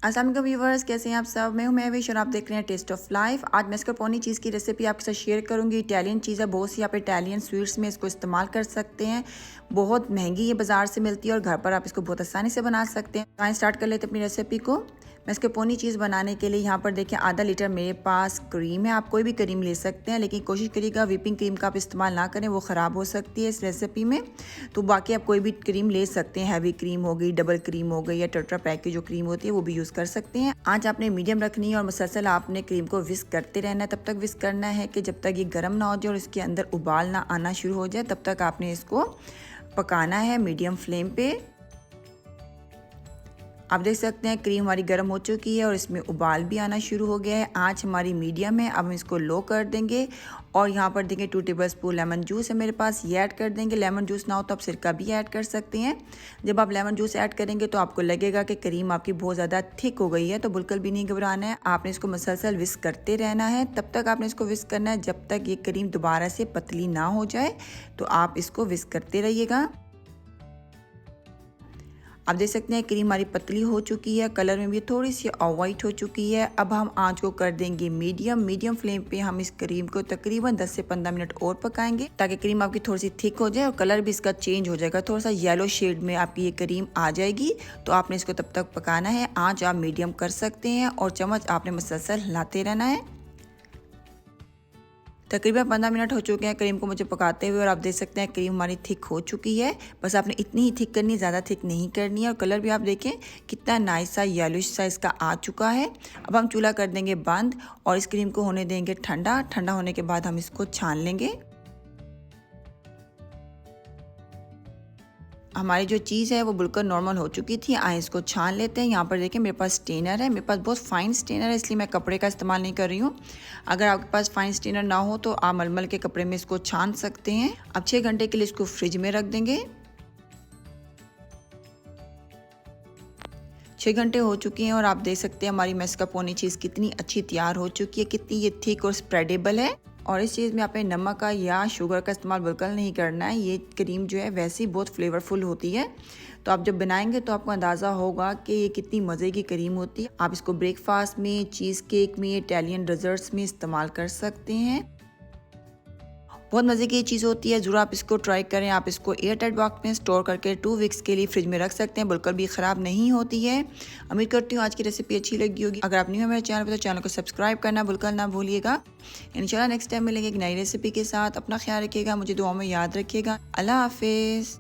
अस्सलाम वालेकुम व्यूवर्स, कैसे हैं आप सब। मैं हूं महविश और आप देख रहे हैं टेस्ट ऑफ लाइफ। आज मैस्कारपोने चीज़ की रेसिपी आपके साथ शेयर करूंगी। इटालियन चीज़ है, बहुत सी आप इटालियन स्वीट्स में इसको इस्तेमाल कर सकते हैं। बहुत महंगी ये बाज़ार से मिलती है और घर पर आप इसको बहुत आसानी से बना सकते हैं। आइए स्टार्ट कर लेते हैं अपनी रेसिपी को। मैस्कारपोने चीज़ बनाने के लिए यहाँ पर देखिए आधा लीटर मेरे पास क्रीम है। आप कोई भी क्रीम ले सकते हैं, लेकिन कोशिश करिएगा व्हिपिंग क्रीम का आप इस्तेमाल ना करें, वो ख़राब हो सकती है इस रेसिपी में। तो बाकी आप कोई भी क्रीम ले सकते हैं, हैवी क्रीम हो गई, डबल क्रीम हो गई या टेट्रा पैक की जो क्रीम होती है वो भी यूज़ कर सकते हैं। आंच आपने मीडियम रखनी है और मुसलसल आपने क्रीम को विस्क करते रहना है। तब तक विस्क करना है कि जब तक ये गर्म ना हो जाए और इसके अंदर उबाल ना आना शुरू हो जाए, तब तक आपने इसको पकाना है मीडियम फ्लेम पे। आप देख सकते हैं क्रीम हमारी गर्म हो चुकी है और इसमें उबाल भी आना शुरू हो गया है। आंच हमारी मीडियम है। अब हम इसको लो कर देंगे और यहाँ पर देखिए 2 टेबल स्पून लेमन जूस है मेरे पास, ये ऐड कर देंगे। लेमन जूस ना हो तो आप सिरका भी ऐड कर सकते हैं। जब आप लेमन जूस ऐड करेंगे तो आपको लगेगा कि क्रीम आपकी बहुत ज़्यादा थिक हो गई है, तो बिल्कुल भी नहीं घबराना है। आपने इसको मसलसल विस्क करते रहना है। तब तक आपने इसको विस्क करना है जब तक ये क्रीम दोबारा से पतली ना हो जाए, तो आप इसको विस्क करते रहिएगा। आप देख सकते हैं क्रीम हमारी पतली हो चुकी है, कलर में भी थोड़ी सी ऑफ वाइट हो चुकी है। अब हम आंच को कर देंगे मीडियम फ्लेम पे। हम इस क्रीम को तकरीबन 10 से 15 मिनट और पकाएंगे ताकि क्रीम आपकी थोड़ी सी थिक हो जाए और कलर भी इसका चेंज हो जाएगा, थोड़ा सा येलो शेड में आपकी ये क्रीम आ जाएगी। तो आपने इसको तब तक पकाना है। आंच आप मीडियम कर सकते हैं और चम्मच आपने मुसलसल हिलाते रहना है। तकरीबन 15 मिनट हो चुके हैं क्रीम को मुझे पकाते हुए और आप देख सकते हैं क्रीम हमारी थिक हो चुकी है। बस आपने इतनी ही थिक करनी, ज़्यादा थिक नहीं करनी है। और कलर भी आप देखें कितना नाइस सा येलोइश सा इसका आ चुका है। अब हम चूल्हा कर देंगे बंद और इस क्रीम को होने देंगे ठंडा। ठंडा होने के बाद हम इसको छान लेंगे। हमारी जो चीज़ है वो बिल्कुल नॉर्मल हो चुकी थी। आए इसको छान लेते हैं। यहाँ पर देखिए मेरे पास स्ट्रेनर है, मेरे पास बहुत फाइन स्ट्रेनर है, इसलिए मैं कपड़े का इस्तेमाल नहीं कर रही हूँ। अगर आपके पास फाइन स्ट्रेनर ना हो तो आप मलमल के कपड़े में इसको छान सकते हैं। अब 6 घंटे के लिए इसको फ्रिज में रख देंगे। 6 घंटे हो चुके हैं और आप देख सकते हैं हमारी मैस्कारपोने चीज़ कितनी अच्छी तैयार हो चुकी है, कितनी ये थिक और स्प्रेडेबल है। और इस चीज़ में आपने नमक का या शुगर का इस्तेमाल बिल्कुल नहीं करना है। ये क्रीम जो है वैसे ही बहुत फ्लेवरफुल होती है, तो आप जब बनाएंगे तो आपको अंदाज़ा होगा कि ये कितनी मज़े की क्रीम होती है। आप इसको ब्रेकफास्ट में, चीज़ केक में, इटालियन डेजर्ट्स में इस्तेमाल कर सकते हैं। बहुत मज़े की चीज़ होती है, ज़रूर आप इसको ट्राई करें। आप इसको एयर टाइट बॉक्स में स्टोर करके 2 वीक्स के लिए फ्रिज में रख सकते हैं, बिल्कुल भी ख़राब नहीं होती है। उम्मीद करती हूँ आज की रेसिपी अच्छी लगी होगी। अगर आप न्यू है मेरे चैनल पर तो चैनल को सब्सक्राइब करना बिल्कुल ना भूलिएगा। इंशाल्लाह नेक्स्ट टाइम मिलेंगे एक नई रेसिपी के साथ। अपना ख्याल रखिएगा, मुझे दुआ में याद रखिएगा। अल्लाह हाफिज़।